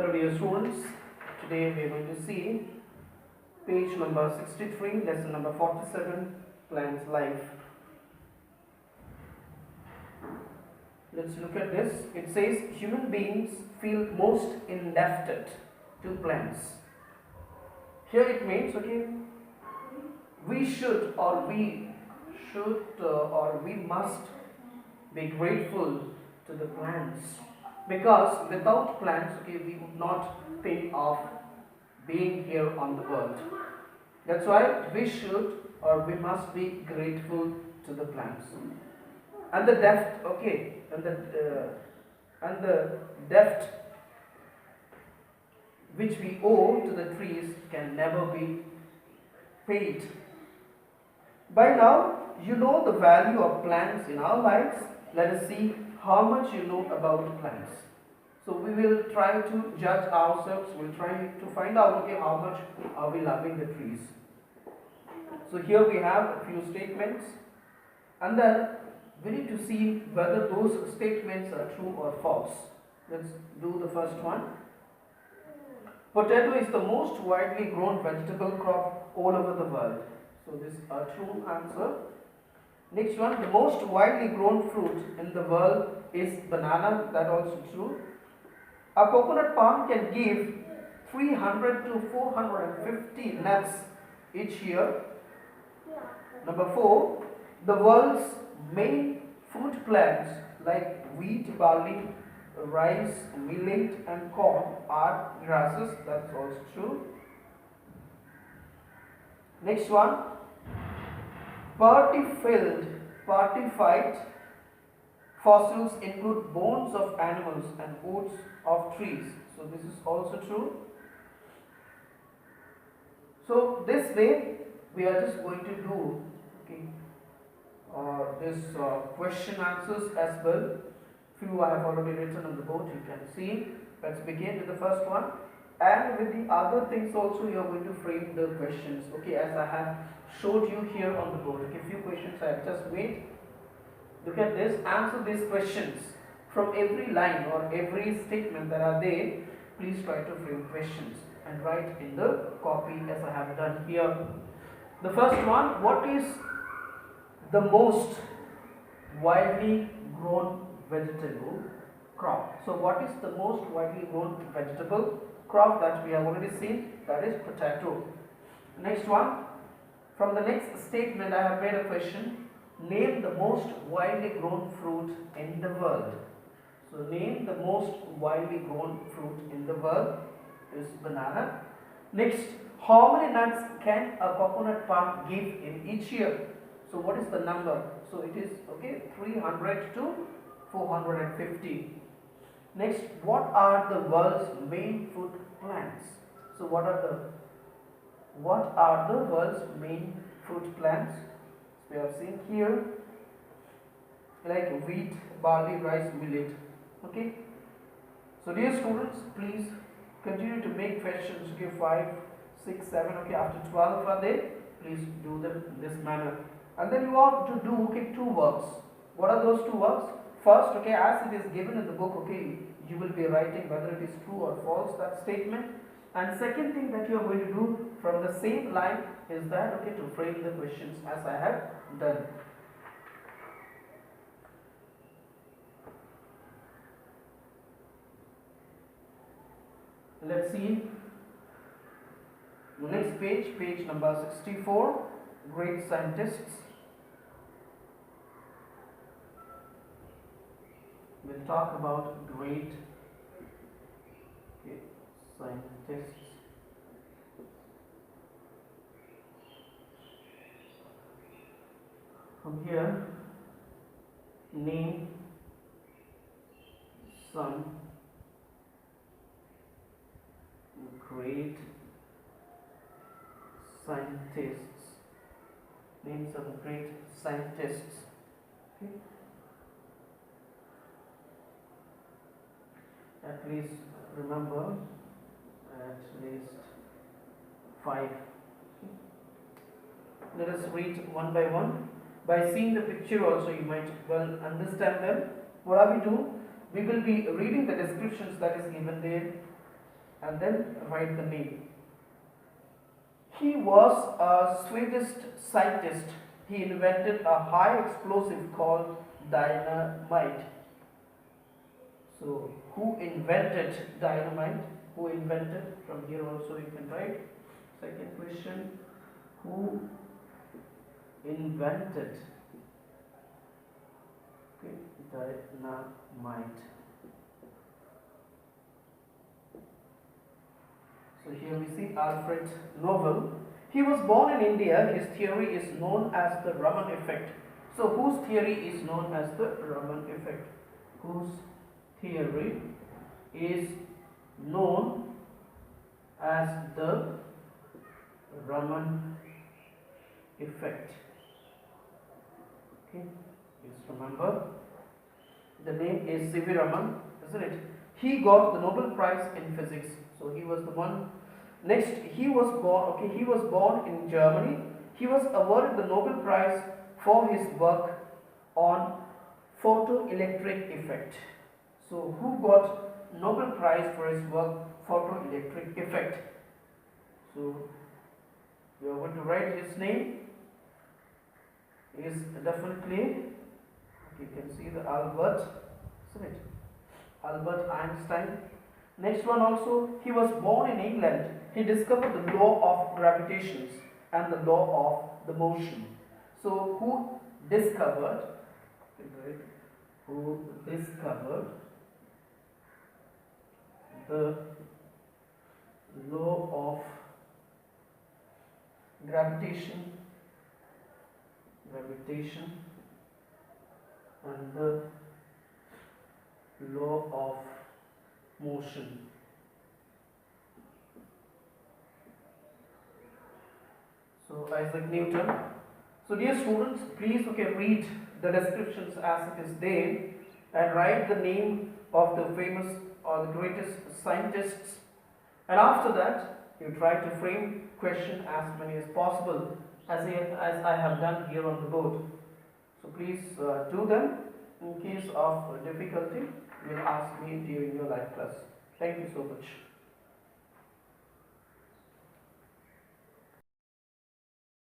Hello dear students, today we are going to see page number 63, lesson number 47, Plants Life. Let's look at this. It says human beings feel most indebted to plants. Here it means, we should or we must be grateful to the plants, because without plants, we would not think of being here on the world. That's why we should or we must be grateful to the plants. And the debt, and the debt which we owe to the trees can never be paid. By now, you know the value of plants in our lives. Let us see how much you know about plants. So we will try to judge ourselves. We'll try to find out how much are we loving the trees. So here we have a few statements, and then we need to see whether those statements are true or false. Let's do the first one. Potato is the most widely grown vegetable crop all over the world. So this is a true answer. Next one, the most widely grown fruit in the world is banana. That also true. A coconut palm can give 300 to 450 nuts each year. Number 4, the world's main food plants like wheat, barley, rice, millet and corn are grasses. That's also true. Next one, Partified fossils include bones of animals and roots of trees. So this is also true. So this way we are just going to do this question answers as well. Few I have already written on the board, you can see. Let's begin with the first one. And with the other things also, you are going to frame the questions, as I have showed you here on the board. Few questions I have just made. Look at this, answer these questions. From every line or every statement that are there, please try to frame questions and write in the copy as I have done here. The first one, what is the most widely grown vegetable crop? So what is the most widely grown vegetable crop that we have already seen? That is potato. Next one, from the next statement I have made a question. Name the most widely grown fruit in the world. So name the most widely grown fruit in the world is banana. Next, how many nuts can a coconut palm give in each year? So what is the number? So it is 300 to 450. Next, what are the world's main food plants? So what are the world's main food plants? We have seen here like wheat, barley, rice, millet. So dear students, please continue to make questions. 5, 6, 7. After 12 are there, please do them in this manner. And then you are to do 2 works. What are those 2 works? First, as it is given in the book, you will be writing whether it is true or false, that statement. And second thing that you are going to do from the same line is that to frame the questions as I have done. Let's see the next page, page number 64, great scientists. We'll talk about great scientists. From here, name some great scientists. Name some great scientists. At least remember at least 5. Let us read one by one. By seeing the picture also you might well understand them. What are we do? We will be reading the descriptions that is given there, and then write the name. He was a Swedish scientist. He invented a high explosive called dynamite. So, who invented dynamite? Who invented? From here also you can write. Second question, who invented dynamite? So here we see Alfred Nobel. He was born in India. His theory is known as the Raman effect. So whose theory is known as the Raman effect? Whose theory is known as the Raman effect? Okay, just remember the name is C.V. Raman, isn't it? He got the Nobel Prize in Physics. So he was the one. Next, he was born. Okay, he was born in Germany. He was awarded the Nobel Prize for his work on photoelectric effect. So who got Nobel Prize for his work photoelectric effect? So you are going to write his name is definitely. You can see the Albert, isn't it? Albert Einstein. Next one also, he was born in England. He discovered the law of gravitations and the law of the motion. So who discovered? Who discovered the law of gravitation and the law of motion? So Isaac Newton. So dear students, please read the descriptions as it is there and write the name of the famous or the greatest scientists, and after that you try to frame question as many as possible as I have done here on the board. So please do them. In case of difficulty, you will ask me during your live class. Thank you so much.